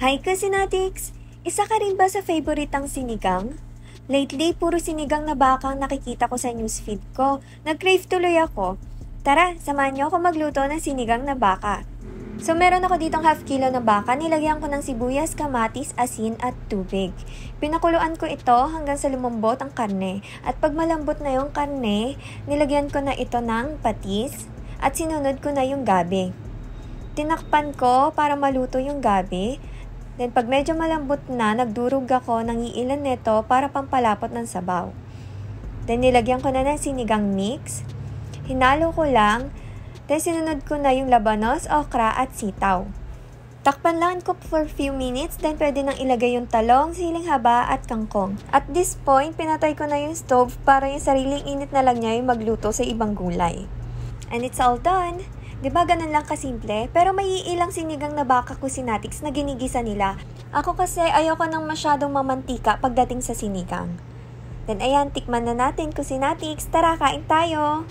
Hi Cousinatics! Isa ka rin ba sa favoritang sinigang? Lately, puro sinigang na baka ang nakikita ko sa newsfeed ko. Nag-crave tuloy ako. Tara, samahan niyo ako magluto ng sinigang na baka. So meron ako ditong half kilo na baka, nilagyan ko ng sibuyas, kamatis, asin at tubig. Pinakuluan ko ito hanggang sa lumambot ang karne. At pag malambot na yung karne, nilagyan ko na ito ng patis at sinunod ko na yung gabi. Tinakpan ko para maluto yung gabi. Then pag medyo malambot na, nagdurog ako ng iilan nito para pampalapot ng sabaw. Then nilagyan ko na ng sinigang mix. Hinalo ko lang. Then sinunod ko na yung labanos, okra at sitaw. Takpan lang and cook for few minutes. Then pwede nang ilagay yung talong, siling haba at kangkong. At this point, pinatay ko na yung stove para yung sariling init na lang niya yung magluto sa ibang gulay. And it's all done! Diba ganun lang kasimple? Pero may ilang sinigang na baka Cousinatics na ginigisa nila. Ako kasi ayoko nang masyadong mamantika pagdating sa sinigang. Then ayan, tikman na natin Cousinatics. Tara, kain tayo!